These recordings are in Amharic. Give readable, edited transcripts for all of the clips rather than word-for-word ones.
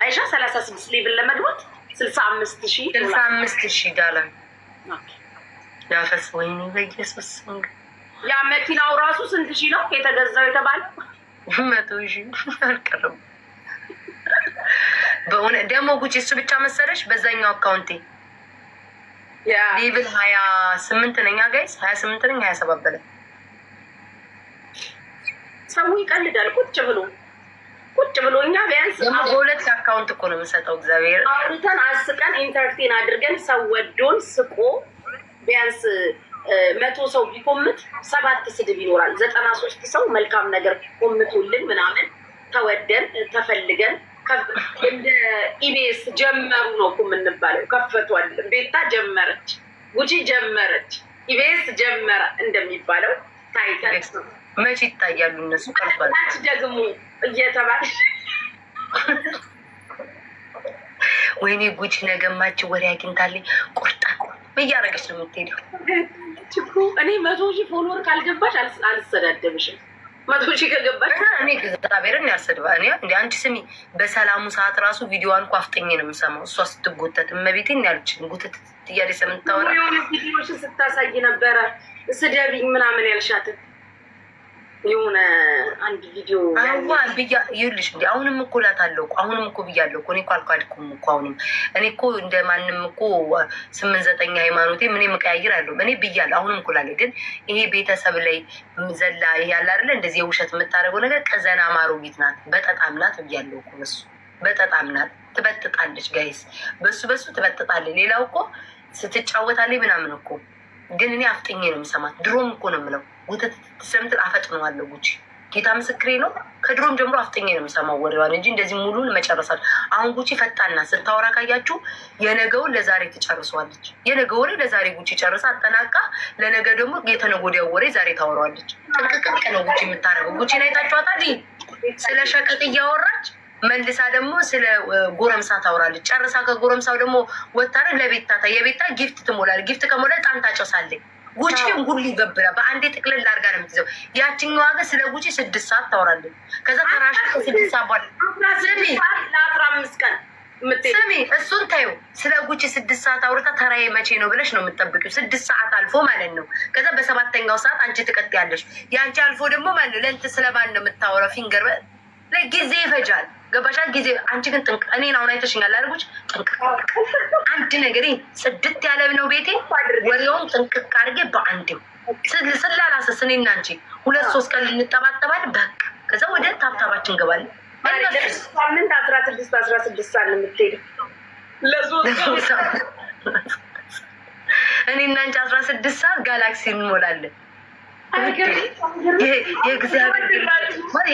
አይሻ 36 ሌቭል ለመግባት 65,000 ዳላር ያፈስ። ወይኔ በኢየሱስ ያ መኪናው ራሱ ስንት ሺህ ነው የተገዛው የተባለው? 100,000 አልቀረም። በእውነት ደግሞ ጉቺ እሱ ብቻ መሰለሽ በዛኛው አካውንቴ ሌቭል 28 ነኝ ጋይስ፣ 28 ነኝ 27 በላይ። ሰው ይቀልዳል ቁጭ ብሎ እኛ ቢያንስ በሁለት አካውንት እኮ ነው የምሰጠው። እግዚአብሔር አውርተን አስቀን ኢንተርቴን አድርገን ሰው ወዶን ስቆ ቢያንስ 100 ሰው ቢኮምት 7 ስድብ ይኖራል። 93 ሰው መልካም ነገር ኮምቱልን ምናምን ተወደን ተፈልገን እንደ ኢቢኤስ ጀመሩ ነው እኮ የምንባለው። ከፈቷል። ቤታ ጀመረች፣ ጉቺ ጀመረች፣ ኢቢኤስ ጀመረ እንደሚባለው ታይተን መቼ ይታያሉ እነሱ ቀርባች ደግሞ እየተባለ ወይኔ ጉቺ ነገማች ወሬ አግኝታለኝ ቁርጣ እያደረገች ነው የምትሄደው። እኔ 100,000 ፎሎወር ካልገባሽ አልሰዳደብሽም። 100,000 ከገባሽ እኔ እግዚአብሔርን ያልሰድባ እኔ እንደ አንቺ ስሚ፣ በሰላሙ ሰዓት ራሱ ቪዲዮዋን እኮ አፍጠኝ ነው የምሰማው። እሷ ስትጎተት እመቤቴን ያለችን ጉተት እያለ ሰምታወራ የሆነ ቪዲዮሽን ስታሳይ ነበረ ስደቢኝ ምናምን ያልሻትን የሆነ አንድ ቪዲዮ ብያ ይኸውልሽ፣ እንዲ አሁንም እኮ እላታለሁ እኮ አሁንም እኮ ብያለሁ እኮ እኔ እኮ አልካድኩም እኮ አሁንም እኔ እኮ እንደ ማንም እኮ 8-9 ሃይማኖቴ ምን መቀያየር አለው እኔ ብያለሁ። አሁንም እኮ እላለሁ። ግን ይሄ ቤተሰብ ላይ ዘላ ያለ አይደለ እንደዚህ የውሸት የምታደርገው ነገር ቀዘና ማሮጊት ናት፣ በጠጣም ናት ብያለሁ እኮ በሱ በጠጣም ናት። ትበጥጣለች ጋይስ፣ በሱ ትበጥጣለች። ሌላው እኮ ስትጫወታለች ምናምን እኮ ግን እኔ አፍጥኜ ነው የምሰማት። ድሮም እኮ ነው የምለው ጉተት ሰምትል አፈጥነዋለሁ። ጉቺ ጌታ ምስክሬ ነው። ከድሮም ጀምሮ አፍጥኜ ነው የምሰማው ወሬዋን እንጂ እንደዚህ ሙሉን መጨረሳል። አሁን ጉቺ ፈጣና ስታወራ ካያችሁ የነገውን ለዛሬ ትጨርሰዋለች። የነገ ወሬ ለዛሬ ጉቺ ጨርሳ አጠናቃ ለነገ ደግሞ የተነገ ወዲያው ወሬ ዛሬ ታወራዋለች። ጥንቅቅቅ ነው ጉቺ የምታደርገው። ጉቺን አይታችኋታል? ስለ ሸቀጥ እያወራች መልሳ ደግሞ ስለ ጎረምሳ ታወራለች። ጨርሳ ከጎረምሳው ደግሞ ወታረ ለቤታ የቤታ ጊፍት ትሞላለች። ጊፍት ከሞላ ጣን ታጨሳለች። ጉቺን ሁሉ ይገብራ በአንዴ ጥቅልል አድርጋ ነው የምትይዘው። ያችኛዋ ግን ስለ ጉቺ 6 ሰዓት ታወራለች። ከዛ ተራሽ ከ6 ሰዓት በኋላ ለ15 ቀን ስሚ፣ እሱን ታዩ። ስለ ጉቺ 6 ሰዓት አውርታ ተራዬ መቼ ነው ብለሽ ነው የምትጠብቂው። 6 ሰዓት አልፎ ማለት ነው። ከዛ በ7ኛው ሰዓት አንቺ ትቀጥያለሽ። ያንቺ አልፎ ደግሞ ማለት ነው ለእንትን ስለማን ነው የምታወራው? ፊንገር ጊዜ ይፈጃል። ገባሻል? ጊዜ አንቺ ግን ጥንቅ እኔን አሁን አይተሽኛል አድርጎች ጥንቅ አንድ ነገር ጽድት ያለ ነው ቤቴ። ወሬውን ጥንቅቅ አድርጌ በአንድም ስላላሰስ እኔና አንቺ 2-3 ቀን እንጠባጠባለን። በቃ ከዛ ወደ ታብታባችን እንገባለን። ሳምንት 16 ሰዓት ነው የምትሄደው እኔና አንቺ 16 ሰዓት ጋላክሲ እንሞላለን።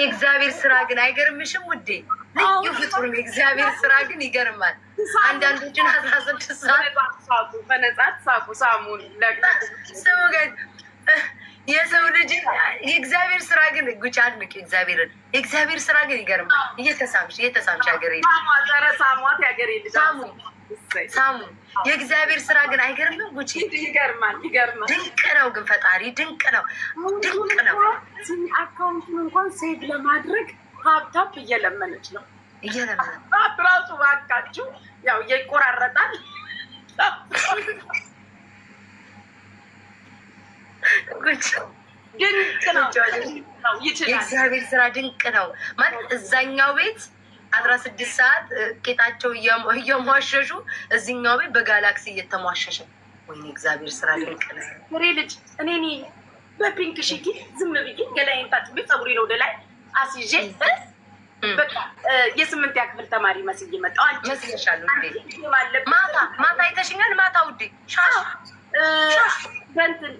የእግዚአብሔር ስራ ግን አይገርምሽም ውዴ? ልዩ ፍጡር ነው የእግዚአብሔር ስራ ግን ይገርማል። አንዳንዶችን 16 ሰዓት በነጻት ሳቁ ሳሙን ሰው ግን የሰው ልጅ የእግዚአብሔር ስራ ግን ጉቺ አድንቂ እግዚአብሔርን። የእግዚአብሔር ስራ ግን ይገርማል። እየተሳምሽ ሀገሬ ሳሟት ያገሬ ልጅ ሳሙ የእግዚአብሔር ስራ ግን አይገርምም? ጉቺ ይገርማል። ድንቅ ነው ግን ፈጣሪ ድንቅ ነው። አካውንቱን እንኳን ሴቭ ለማድረግ ሀብታፕ እየለመነች ነው። ራሱ ባካችሁ ያው ይቆራረጣል። ድንቅ ነው። የእግዚአብሔር ስራ ድንቅ ነው ማለት እዛኛው ቤት 16 ሰዓት ቄጣቸው እየሟሸሹ እዚህኛው ቤት በጋላክሲ እየተሟሸሸ። ወይኔ እግዚአብሔር ስራ ድንቅ ነው። ፍሬ ልጅ እኔ በፒንክ ሽቲ ዝም ብዬ ገላይን ታጥቤ ፀጉሬን ወደ ላይ አስይዤ በቃ የ8ኛ ክፍል ተማሪ መስዬ መጣሁ። አንቺ መስለሻለሁ እንዴ? ማታ አይተሽኛል? ማታ ውዴ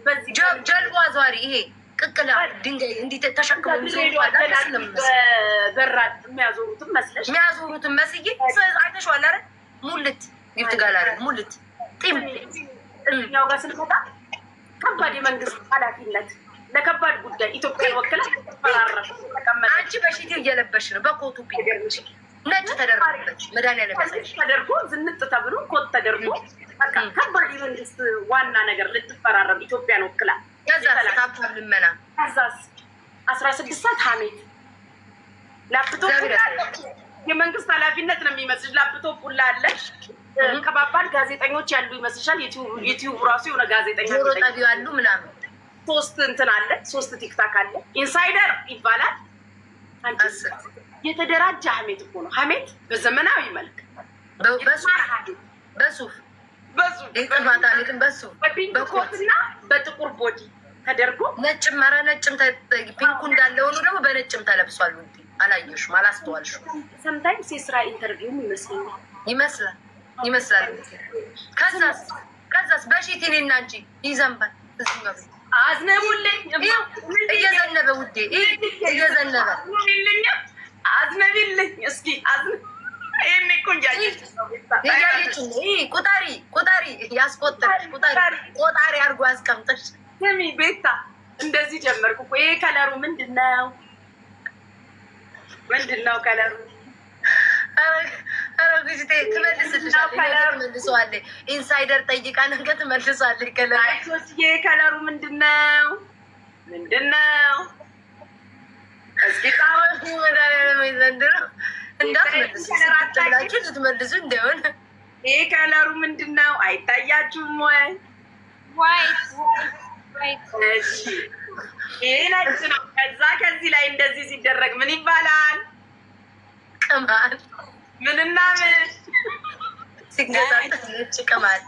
በዚህ ጀልባ ዟሪ ይሄ ቅቅላ ድንጋይ እንዲህ ተሸክሞ በራድ የሚያዞሩትም መስለሽ የሚያዞሩትም መስዬ አይተሽዋል አይደል? ሙልት ጊፍት ጋላሪ ሙልት ጢም እኛው ጋር ስንመጣ ከባድ የመንግስት ኃላፊነት ለከባድ ጉዳይ ኢትዮጵያ ወክላ ተፈራረም ተቀመጠ። አንቺ በሽቴ እየለበሽ ነው በኮቱ ቢገርምሽ ነጭ ተደርጎበት መድኃኒዓለም ተደርጎ ዝንጥ ተብሎ ኮት ተደርጎ በቃ ከባድ የመንግስት ዋና ነገር ልትፈራረም ኢትዮጵያን ወክላ ታፕ ልመና ከዛስ 16 ሰዓት ሀሜት ላፕቶፕ የመንግስት ኃላፊነት ነው የሚመስልሽ። ላፕቶፕ ሁላ አለ። ከባባድ ጋዜጠኞች ያሉ ይመስልሻል? ዩቲዩብ ራሱ የሆነ ጋዜጠኛ ያሉ ምናምን 3 እንትን አለ፣ 3 ቲክታክ አለ። ኢንሳይደር ይባላል። የተደራጀ ሀሜት እኮ ነው። ሀሜት በዘመናዊ መልክ በሱፍ በፒንክ ኮት እና በጥቁር ቦዲ ተደርጎ ነጭም፣ ኧረ ነጭም ፒንኩ እንዳለ ሆኖ ደግሞ በነጭም ተለብሷል። ውዴ አላየሽም? አላስተዋልሽም? ሰምታይምስ የስራ ኢንተርቪው ይመስላል። ከዛስ በሺት እኔና አንቺ ይዘንባል። አዝነቡልኝ እየዘነበ ውዴ እየዘነበ አዝነቢልኝ እስኪ ይሄኔ እኮ ቁጣሪ ያስቆጥርሽ ቆጣሪ አድርጎ ያስቀምጥሽ። ስሚ ቤታ እንደዚህ ጀመርኩ እኮ። ይሄ ከለሩ ምንድን ነው ከለሩ? ትመልሰዋለች። ኢንሳይደር ጠይቃ ነገ ትመልሰዋለች። ይሄ ከለሩ ምንድን ነው? እስኪ ዘንድሮ እንዳትመልሱ ልትመልሱ እንደሆነ ይሄ ከለሩ ምንድን ነው? አይታያችሁም ወይ? ይሄ ነጭ ነው። ከዚህ ላይ እንደዚህ ሲደረግ ምን ይባላል? ቅማል። ምንና ምን ሲገዛበት ነጭ ቅማል።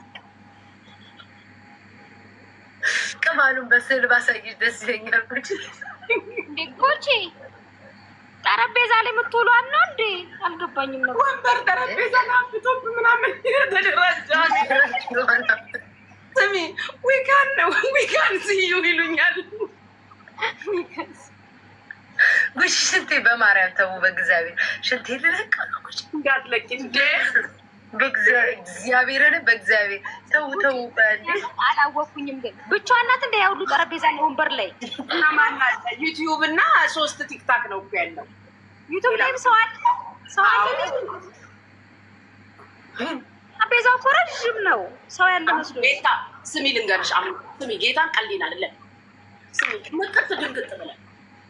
ቅማሉን በስዕል ባሳይሽ ደስ ይለኛል። ጎቼ ጠረጴዛ ላይ የምትውሏን ነው እንዴ? አልገባኝም ነው። ወንበር፣ ጠረጴዛ፣ ላፕቶፕ ምናምን ተደራጃ። ስሚ ዊካን ስዩ ይሉኛል። ጉሽ ሽንቴ በማርያም ተው፣ በእግዚአብሔር ሽንቴ ልለቅ እንዳትለቂ እንዴ! እግዚአብሔርን በእግዚአብሔር ተው። አላወኩኝም ግን ብቻዋን ናት እንደ ያውሉ ጠረጴዛ ላይ ወንበር ላይ ማናለ ዩቲዩብ እና 3 ቲክታክ ነው እኮ ያለው። ዩቲዩብ ላይም ሰው አለ። ጠረጴዛው እኮ ረዥም ነው። ሰው ያለ መስሎ ቤታ ስሚ ልንገርሽ። አሁን ስሚ ጌታን ቀሊና አይደለም። ስሚ ምቅት ድንግጥ ብለን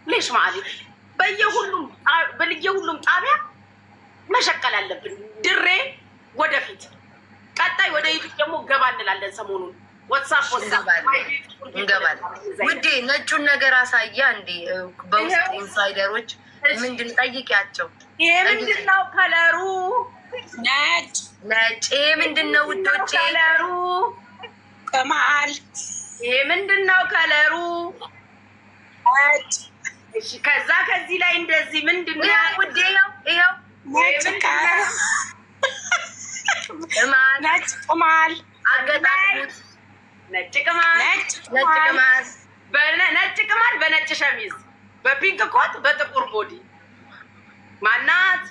ሌሽ ማለት በየሁሉም ጣቢያ መሸቀል አለብን። ድሬ ወደፊት ቀጣይ ወደ ዩቲዩብ ደግሞ ገባ እንላለን። ሰሞኑን ዋትሳፕ እንገባለን። ውዴ ነጩን ነገር አሳያ እንዴ በውስጥ ኢንሳይደሮች ምንድን ጠይቂያቸው። ይሄ ምንድን ነው ከለሩ? ነጭ። ይሄ ምንድን ነው ውዶቼ? ከለሩ ቅማል። ይሄ ምንድን ነው ከለሩ? ነጭ። እሺ ከዚህ ላይ እንደዚህ ምንድን ነው ውዴ? ይኸው ነጭ ቅማል። አገጣጥሙት። ነጭ ቅማል በነጭ ሸሚዝ በፒንክ ኮት በጥቁር ቦዲ ማናት?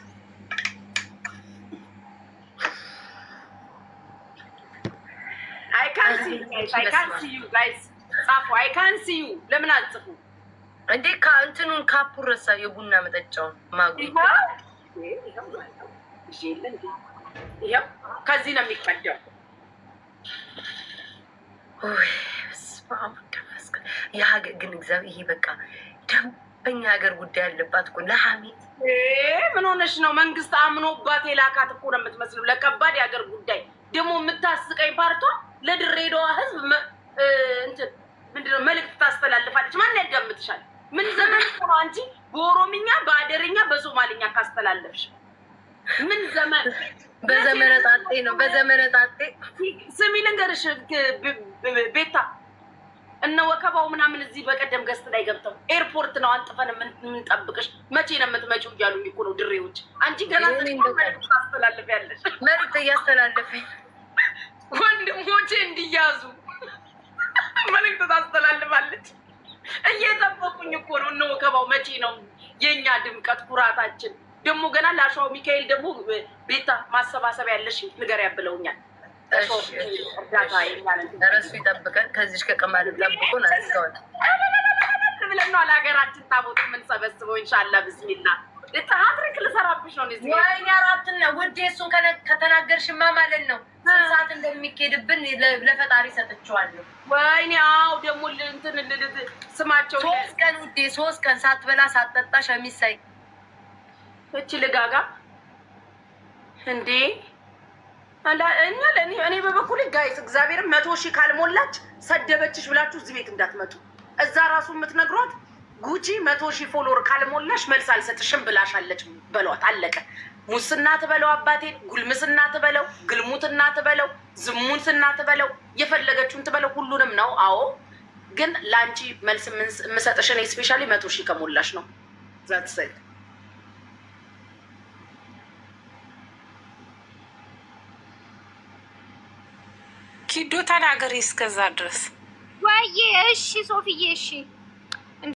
አይካንሲዩ ጋይስ ጻፉ። አይካንሲዩ ለምን አልጽፉ እንዴ? ከእንትኑን ካፑን ረሳ። የቡና መጠጫውን ማጉ ይኸው ከዚህ ነው የሚቀደው። የሀገር ግን እግዚአብሔር ይሄ በቃ ደንበኛ ሀገር ጉዳይ ያለባት እኮ ለሀሜት ምን ሆነሽ ነው? መንግስት አምኖባት የላካት እኮ ነው የምትመስለው ለከባድ የሀገር ጉዳይ። ደግሞ የምታስቀኝ ፓርቷ ለድሬዳዋ ህዝብ እንትን ምንድነው መልዕክት ታስተላልፋለች። ማን ያዳምጥሻል? ምን ዘመን ነው አንቺ በኦሮምኛ በአደርኛ በሶማሊኛ ካስተላለፍሽ ምን ዘመን? በዘመነ ጣጤ ነው። በዘመነ ጣጤ ስሚ ልንገርሽ ቤታ እነ ወከባው ምናምን እዚህ በቀደም ገስት ላይ ገብተው ኤርፖርት ነው አንጥፈን የምንጠብቅሽ መቼ ነው የምትመጪው እያሉኝ እኮ ነው ድሬዎች። አንቺ ገና መልዕክት ታስተላልፊያለሽ። መልዕክት እያስተላለፈኝ ወንድሞቼ እንዲያዙ መልዕክት ታስተላልፋለች። እየጠበቁኝ እኮ ነው እነ ወከባው መቼ ነው የእኛ ድምቀት ኩራታችን። ደግሞ ገና ለአሸዋው ሚካኤል ደግሞ ቤታ ማሰባሰብ ያለሽ ንገሪያ ብለውኛል። እረሱ ይጠብቀን። ከዚች ከቀማል ጠብቁን። አንስተዋል ብለን ነው ለሀገራችን ታቦት የምንሰበስበው። ኢንሻላ ብስሚላ ሀትሪክ ልሰራብሽ ነው። ወይኔ አራትን ውዴ፣ እሱን ከተናገርሽማ ማለት ነው ስንት ሰዓት እንደሚኬድብን ለፈጣሪ ሰጥቼዋለሁ። ወይኔ አዎ፣ ደግሞ እንትን ስማቸው 3 ቀን ውዴ፣ 3 ቀን ሳትበላ ሳትጠጣ ሸሚዝ ሳይ እቺ ልጋጋ እንዴ እኔ በበኩሌ ጋይስ እግዚአብሔር 100,000 ካልሞላች ሰደበችሽ ብላችሁ እዚህ ቤት እንዳትመጡ። እዛ ራሱ የምትነግሯት ጉቺ 100,000 ፎሎወር ካልሞላሽ መልስ አልሰጥሽም ብላሻለች በሏት። አለቀ። ሙስና ትበለው አባቴን፣ ጉልምስና ትበለው፣ ግልሙትና ትበለው፣ ዝሙትና ትበለው፣ የፈለገችውን ትበለው፣ ሁሉንም ነው። አዎ ግን ለአንቺ መልስ የምሰጥሽን ስፔሻሊ 100,000 ከሞላሽ ነው። ዛት ሰይድ ኪዶ ተናገሪ እስከዛ ድረስ ወይ እሺ ሶፊዬ እሺ